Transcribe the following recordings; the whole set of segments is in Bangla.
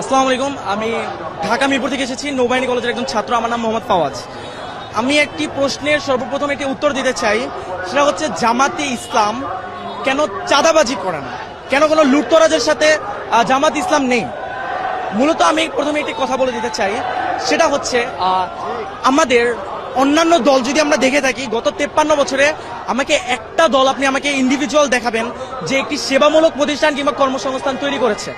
আসসালামু আলাইকুম। আমি ঢাকা মিরপুর থেকে এসেছি, নৌবাহিনী কলেজের একজন ছাত্র। আমার নাম মোহাম্মদ ফাওয়াজ। আমি একটি প্রশ্নের সর্বপ্রথম একটি উত্তর দিতে চাই, সেটা হচ্ছে জামাতে ইসলাম কেন চাঁদাবাজি করে না, কেন কোনো লুটতরাজের সাথে জামাত ইসলাম নেই। মূলত আমি প্রথমে একটি কথা বলে দিতে চাই, সেটা হচ্ছে আমাদের অন্যান্য দল যদি আমরা দেখে থাকি গত 53 বছরে আমাকে একটা দল আপনি আমাকে ইন্ডিভিজুয়াল দেখাবেন যে একটি সেবামূলক প্রতিষ্ঠান কিংবা কর্মসংস্থান তৈরি করেছে,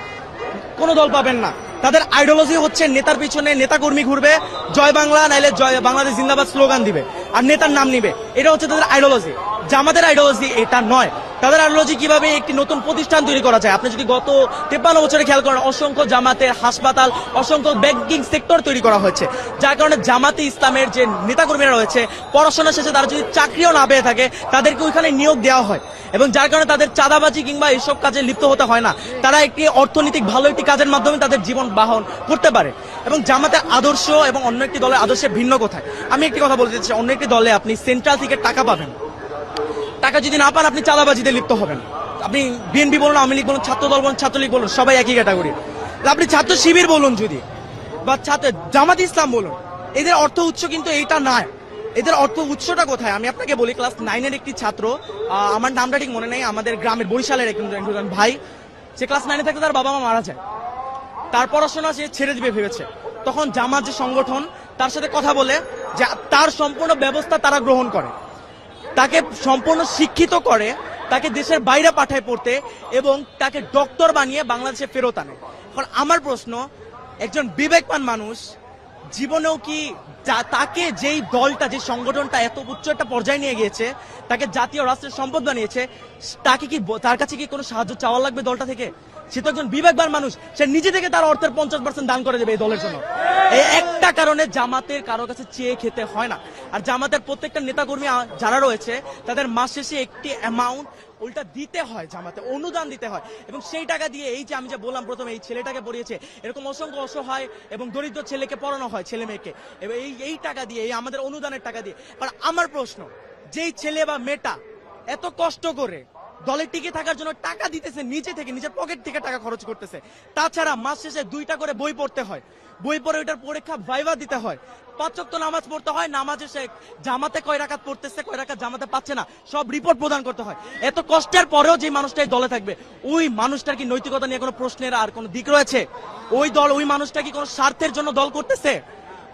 কোনো দল পাবেন না। তাদের আইডিওলজি হচ্ছে নেতার পিছনে নেতাকর্মী ঘুরবে, জয় বাংলা নাইলে জয় বাংলাদেশ জিন্দাবাদ স্লোগান দিবে আর নেতার নাম নিবে, এটা হচ্ছে তাদের আইডিওলজি। জামাতের আইডিওলজি এটা নয়। তাদের আইডিওলজি কিভাবে একটি নতুন প্রতিষ্ঠান তৈরি করা যায়। আপনি যদি গত 53 বছরে খেয়াল করেন, অসংখ্য জামাতের হাসপাতাল, অসংখ্য ব্যাংকিং সেক্টর তৈরি করা হয়েছে, যার কারণে জামাতে ইসলামের যে নেতাকর্মীরা রয়েছে পড়াশোনা শেষে তারা যদি চাকরিও না পেয়ে থাকে তাদেরকে ওইখানে নিয়োগ দেওয়া হয়, এবং যার কারণে তাদের চাঁদাবাজি কিংবা এইসব কাজে লিপ্ত হতে হয় না। তারা একটি অর্থনৈতিক ভালো একটি কাজের মাধ্যমে তাদের জীবন বাহন করতে পারে। এবং জামাতের আদর্শ এবং অন্য একটি দলের আদর্শে ভিন্ন কোথায়। আমি একটি কথা বলতে চাই, অন্য একটি দলে আপনি সেন্ট্রাল থেকে টাকা পাবেন, টাকা যদি না পান আপনি চাঁদাবাজিতে লিপ্ত হবেন। আপনি বিএনপি বলুন, আওয়ামী লীগ বলুন, ছাত্র দল বলুন, ছাত্রলীগ বলুন, সবাই একই ক্যাটাগরি। আপনি ছাত্র শিবির বলুন যদি, বা জামাত ইসলাম বলুন, এদের অর্থ উৎস কিন্তু এইটা নয়। এদের অর্থ উৎসটা কোথায় আমি আপনাকে বলি। ক্লাস 9-এর একটি ছাত্র, আমার নামটা ঠিক মনে নেই, আমাদের গ্রামের বরিশালের একজন ভাই, সে ক্লাস 9-এ থাকতে তার বাবা মা মারা যায়, তার পড়াশোনা সে ছেড়ে দিবে ভেবেছে। তখন জামাত যে সংগঠন তার সাথে কথা বলে যে তার সম্পূর্ণ ব্যবস্থা তারা গ্রহণ করে, তাকে সম্পূর্ণ শিক্ষিত করে, তাকে দেশের বাইরে পাঠায় পড়তে, এবং তাকে ডক্টর বানিয়ে বাংলাদেশে ফেরত আনে। এখন আমার প্রশ্ন, একজন বিবেকবান মানুষ জীবনেও কি তাকে যেই দলটা, যে সংগঠনটা এত উচ্চ একটা পর্যায়ে নিয়ে গিয়েছে, তাকে জাতীয় রাষ্ট্রের সম্পদ বানিয়েছে, তাকে কি তার কাছে কি কোনো সাহায্য চাওয়া লাগবে দলটা থেকে? সে তো একজন বিবেকবান মানুষ, সে নিজে থেকে তার অর্থের 50% দান করে দেবে এই দলের জন্য। এই একটা কারণে জামাতের কারো কাছে চেয়ে খেতে হয় না। আর জামাতের প্রত্যেকটা নেতাকর্মী যারা রয়েছে তাদের মাস শেষে একটি অ্যামাউন্ট উল্টা দিতে হয়, জামাতে অনুদান দিতে হয়, এবং সেই টাকা দিয়ে এই যে আমি যে বললাম প্রথমে, এই ছেলেটাকে পড়িয়েছে, এরকম অসংখ্য অসহায় এবং দরিদ্র ছেলেকে পড়ানো হয়, ছেলে মেয়েকে, এবং এই টাকা দিয়ে, এই আমাদের অনুদানের টাকা দিয়ে। আর আমার প্রশ্ন, যেই ছেলে বা মেয়েটা এত কষ্ট করে দলে টিকে থাকার জন্য টাকা দিতেছে, নিচে থেকে নিজের পকেট থেকে টাকা খরচ করতেছে, তাছাড়া মাস শেষে 2টা করে বই পড়তে হয়, বই পড়ে ওইটার পরীক্ষা ভাইভা দিতে হয়, 5 ওয়াক্ত নামাজ পড়তে হয়, নামাজে সে জামাতে কয় রাকাত পড়তেছে, কয় রাকাত জামাতে পাচ্ছে না, সব রিপোর্ট প্রদান করতে হয়। এত কষ্টের পরেও যে মানুষটাই দলে থাকবে, ওই মানুষটার কি নৈতিকতা নিয়ে কোনো প্রশ্নের আর কোনো দিক রয়েছে? ওই মানুষটা কি কোনো স্বার্থের জন্য দল করতেছে?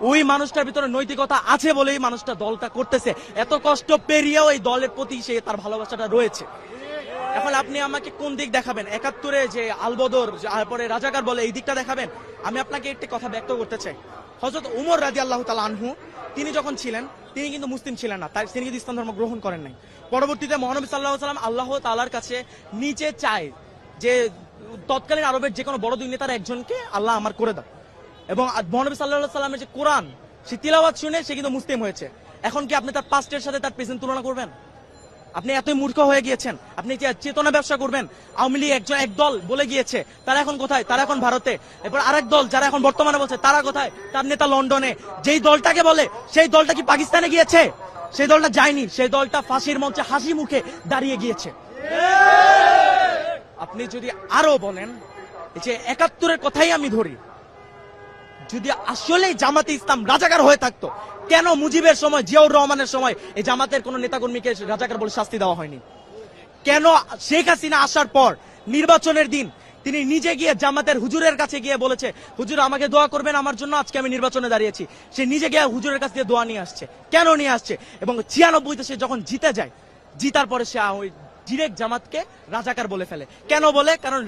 ওই মানুষটার ভিতরে নৈতিকতা আছে বলেই মানুষটা দলটা করতেছে। এত কষ্ট পেরিয়েও এই দলের প্রতি সে তার ভালোবাসাটা রয়েছে। এখন আপনি আমাকে কোন দিক দেখাবেন? 71-এ যে আলবদর, পরে রাজাকার বলে, এই দিকটা দেখাবেন? আমি আপনাকে একটি কথা ব্যক্ত করতে চাই। হযরত উমর রাদিয়াল্লাহু তাআলা আনহু, তিনি যখন ছিলেন, তিনি কিন্তু মুসলিম ছিলেন না, তিনি কিন্তু ইসলাম ধর্ম গ্রহণ করেন নাই। পরবর্তীতে মহানবী সাল্লাল্লাহু আলাইহি ওয়াসাল্লাম আল্লাহ তাআলার কাছে নিচে চায় যে তৎকালীন আরবের যে কোনো বড় দুই নেতার একজনকে আল্লাহ আমার করে দাও, এবং মহানবী সাল্লাল্লাহু আলাইহি ওয়াসাল্লামের যে কোরআন, সে তিলাওয়াত শুনে সে কিন্তু মুসলিম হয়েছে। এখন কি আপনি তার পাস্টের সাথে তার প্রেজেন্ট তুলনা করবেন? আপনি এতই মূর্খ হয়ে গিয়েছেন? আপনি চেতনা ব্যবসা করবেন? আওয়ামী লীগ এক দল বলে গিয়েছে, তারা এখন কোথায়? তারা এখন ভারতে। এরপর আরেক দল যারা এখন বর্তমানে বলছে, তারা কোথায়? তার নেতা লন্ডনে। যেই দলটাকে বলে, সেই দলটা কি পাকিস্তানে গিয়েছে? সেই দলটা যায়নি, সেই দলটা ফাঁসির মঞ্চে হাসি মুখে দাঁড়িয়ে গিয়েছে। আপনি যদি আরো বলেন, যে 71-এর কথাই আমি ধরি, যদি আসলে জামাতে ইসলাম রাজাকার হয়ে থাকতো, কেন মুজিবের সময়, জিয়াউর রহমানের সময় এই জামাতের কোন নেতাকর্মীকে রাজাকার বলে শাস্তি দেওয়া হয়নি? কেন শেখ হাসিনা আসার পর নির্বাচনের দিন তিনি নিজে গিয়ে জামাতের হুজুরের কাছে গিয়ে বলেছে, হুজুর আমাকে দোয়া করবেন আমার জন্য, আজকে আমি নির্বাচনে দাঁড়িয়েছি। সে নিজে গিয়ে হুজুরের কাছে দিয়ে দোয়া নিয়ে আসছে। কেন নিয়ে আসছে? এবং 96-তে সে যখন জিতে যায়, জিতার পরে সে ওই ডিরেক্ট জামাতকে রাজাকার বলে ফেলে। কেন বলে? কারণ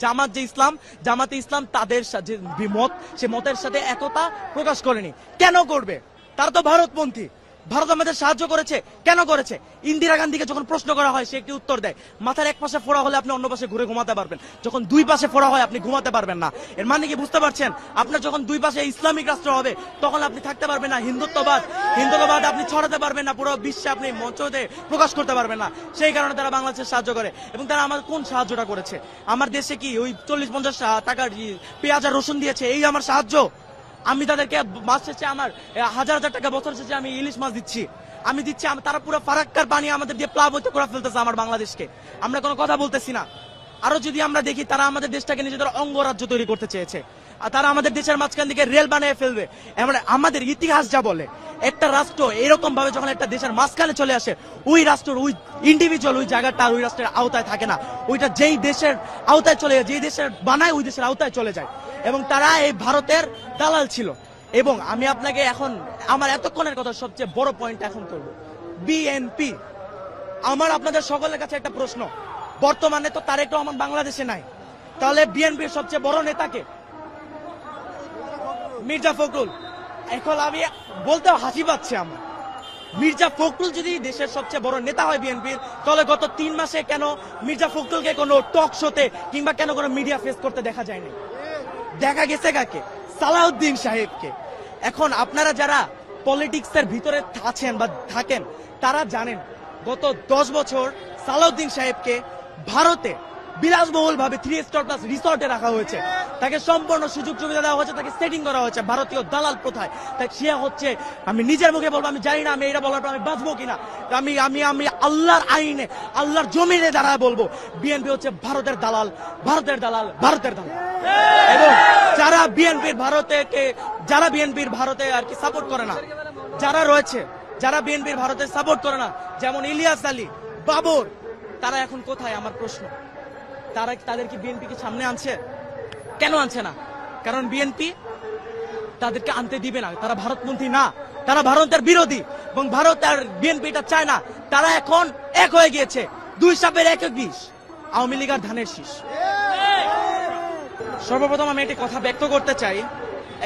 জামাত যে ইসলাম, জামাতে ইসলাম তাদের যে মত, সে মতের সাথে একতা প্রকাশ করেনি। কেন করবে? তারা তো ভারতপন্থী। ভারত আমাদের সাহায্য করেছে, কেন করেছে? ইন্দিরা গান্ধীকে যখন প্রশ্ন করা হয়, সে একটি উত্তর দেয়, মাথার এক পাশে ফোড়া হলে আপনি অন্য পাশে ঘুরে ঘুমাতে পারবেন, যখন দুই পাশে ফোড়া হয় আপনি ঘুমাতে পারবেন না। এর মানে কি বুঝতে পারছেন? আপনার যখন দুই পাশে ইসলামিক রাষ্ট্র হবে, তখন আপনি থাকতে পারবেন না। হিন্দুত্ববাদ আপনি ছড়াতে পারবেন না, পুরো বিশ্বে আপনি মঞ্চতে প্রকাশ করতে পারবেন না। সেই কারণে তারা বাংলাদেশের সাহায্য করে। এবং তারা আমার কোন সাহায্যটা করেছে? আমার দেশে কি ওই 40-50 টাকার পেঁয়াজ আর রসুন দিয়েছে, এই আমার সাহায্য? আমি তাদেরকে মাস শেষে আমার 1000 টাকা, বছর শেষে আমি ইলিশ মাছ দিচ্ছি, আমি দিচ্ছি। তারা পুরো ফারাক্কার পানি আমাদের দিয়ে প্লাবিত করে ফেলতেছে আমার বাংলাদেশকে। আমরা কোনো কথা বলতেছি না। আরো যদি আমরা দেখি, তারা আমাদের দেশটাকে নিজেদের অঙ্গরাজ্য তৈরি করতে চেয়েছে। আর তারা আমাদের দেশের মাঝখান থেকে রেল বানিয়ে ফেলবে। এমন আমাদের ইতিহাস যা বলে, একটা রাষ্ট্র এরকম ভাবে যখন একটা দেশের মাঝখানে চলে আসে, ওই রাষ্ট্রের ওই ইন্ডিভিজুয়াল ওই জায়গাটা আর ওই রাষ্ট্রের আওতায় থাকে না, ওইটা যেই দেশের আওতায় চলে যায়, যেই দেশের বানায় ওই দেশের আওতায় চলে যায়। এবং তারা এই ভারতের দালাল ছিল। এবং আমি আপনাকে এখন আমার এতক্ষণের কথা সবচেয়ে বড় পয়েন্ট এখন করবো, বিএনপি। আমার আপনাদের সকলের কাছে একটা প্রশ্ন, বর্তমানে তো তারেক রহমান বাংলাদেশে নাই, তাহলে বিএনপির সবচেয়ে বড় নেতাকে? মির্জা ফখরুল। এখন আমি বলতে হাসি পাচ্ছে আমার, মির্জা ফখরুল যদি দেশের সবচেয়ে বড় নেতা হয় বিএনপির, তাহলে গত 3 মাসে কেন মির্জা ফখরুলকে কোনো টক শোতে কিংবা কেন কোনো মিডিয়া ফেস করতে দেখা যায়নি? দেখা গেছে কাকে? সালাউদ্দিন সাহেবকে। এখন আপনারা যারা পলিটিক্সের ভিতরে আছেন বা থাকেন, তারা জানেন গত 10 বছর সালাউদ্দিন সাহেবকে ভারতে বিলাসবহুল ভাবে 3 স্টার প্লাস রিসর্টে রাখা হয়েছে, তাকে সম্পূর্ণ সুযোগ সুবিধা দেওয়া হয়েছে, তাকে সেটিং করা হয়েছে ভারতীয় দালাল প্রথায়। তাই সে হচ্ছে, আমি নিজের মুখে বলবো, আমি জানি না আমি এটা বলার পর আমি বাঁচবো কিনা, আমি আমি আমি আল্লাহর আইনে আল্লাহর জমিনে দাঁড়ায় বলবো, বিএনপি হচ্ছে ভারতের দালাল, ভারতের দালাল, ভারতের দালাল। এবং যারা বিএনপির ভারতে আর কি সাপোর্ট করে না, যারা রয়েছে, যারা বিএনপির ভারতে সাপোর্ট করে না, যেমন ইলিয়াস আলী, বাবর, তারা এখন কোথায়? আমার প্রশ্ন, তাদের কি বিএনপি কি সামনে আনছে? কেন আনছে না? কারণ বিএনপি তাদেরকে আনতে দিবে না, তারা ভারতপন্থী না, তারা ভারতের বিরোধী। এবং ভারত আর বিএনপি এটা চায় না, তারা এখন এক হয়ে গিয়েছে, 2 সাপের 1 বিষ, আওয়ামী লীগ আর ধানের শীষ। সর্বপ্রথম আমি একটি কথা ব্যক্ত করতে চাই,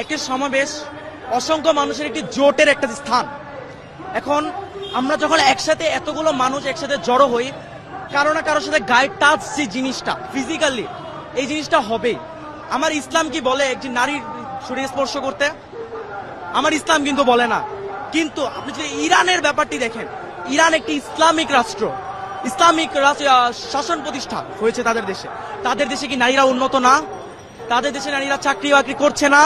একটি সমাবেশ অসংখ্য মানুষের একটি জোটের একটা স্থান। এখন আমরা যখন একসাথে এতগুলো মানুষ একসাথে জড়ো হই, কারো না কারোর সাথে গায়ে টাচ, যে জিনিসটা ফিজিক্যালি, এই জিনিসটা হবেই। আমার ইসলাম কি বলে একটি নারীর শরীর স্পর্শ করতে? আমার ইসলাম কিন্তু বলে না। কিন্তু আপনি যদি ইরানের ব্যাপারটি দেখেন, ইরান একটি ইসলামিক রাষ্ট্র, ইসলামিক শাসন প্রতিষ্ঠা হয়েছে তাদের দেশে। তাদের দেশে কি নারীরা উন্নত না? তাদের দেশে নারীরা চাকরি বাকরি করছে না?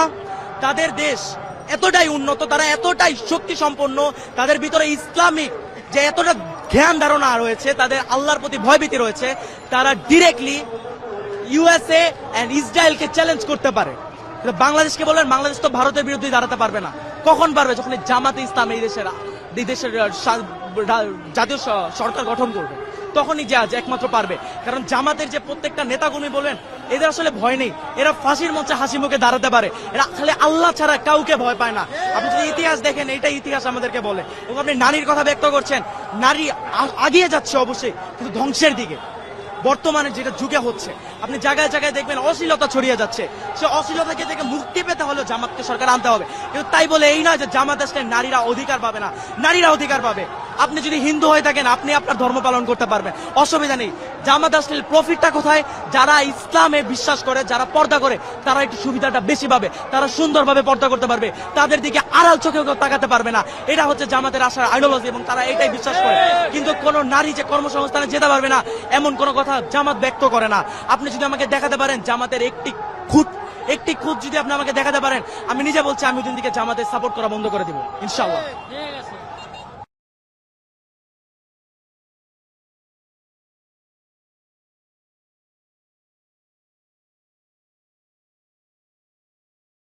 তাদের দেশ এতটাই উন্নত, তারা এতটাই শক্তি সম্পন্ন, তাদের ভিতরে ইসলামিক যে এতটা জ্ঞান ধারণা রয়েছে, তাদের আল্লাহর প্রতি ভয়ভীতি রয়েছে, তারা ডিরেক্টলি ইউএসএ এন্ড ইসরায়েলকে চ্যালেঞ্জ করতে পারে। বাংলাদেশকে বলেন, বাংলাদেশ তো ভারতের বিরুদ্ধে দাঁড়াতে পারবে না। কখন পারবে? যখন জামাতে ইসলাম এই দেশের জাতীয় সরকার গঠন করবে, তখনই যে একমাত্র পারবে। কারণ জামাতের যে প্রত্যেকটা নেতাকর্মী বলেন, এদের আসলে ভয় নেই, এরা ফাঁসির মঞ্চে হাসি মুখে দাঁড়াতে পারে, এরা খালি আল্লাহ ছাড়া কাউকে ভয় পায় না। আপনি যদি ইতিহাস দেখেন, এটা ইতিহাস আমাদেরকে বলে। এবং আপনি নারীর কথা ব্যক্ত করছেন, নারী আগিয়ে যাচ্ছে অবশ্যই, কিন্তু ধ্বংসের দিকে। বর্তমানে যেটা যুগে হচ্ছে, আপনি জায়গায় জায়গায় দেখবেন অশ্লীলতা ছড়িয়ে যাচ্ছে। সে অশ্লীলতাকে থেকে মুক্তি পেতে হলে জামাতকে সরকার আনতে হবে। কিন্তু তাই বলে এই নয় যে জামাত আসলে নারীরা অধিকার পাবে না, নারীরা অধিকার পাবে। আপনি যদি হিন্দু হয়ে থাকেন, আপনি আপনার ধর্ম পালন করতে পারবেন, অসুবিধা নেই। জামাত আসলে প্রফিটটা কোথায়? যারা ইসলামে বিশ্বাস করে, যারা পর্দা করে, তারা একটু সুবিধাটা বেশি পাবে, তারা সুন্দরভাবে পর্দা করতে পারবে, তাদের দিকে আড়াল চোখে কেউ তাকাতে পারবে না। এটা হচ্ছে জামাতের আশার আইডিওলজি, এবং তারা এটাই বিশ্বাস করে। কিন্তু কোন নারী যে কর্মসংস্থানে যেতে পারবে না, এমন কোন কথা জামাত ব্যক্ত করে না। আপনি যদি আমাকে দেখাতে পারেন জামাতের একটি খুঁত যদি আপনি আমাকে দেখাতে পারেন, আমি নিজে বলছি আমি ওই দিন থেকে জামাতের সাপোর্ট করা বন্ধ করে দিব ইনশাআল্লাহ।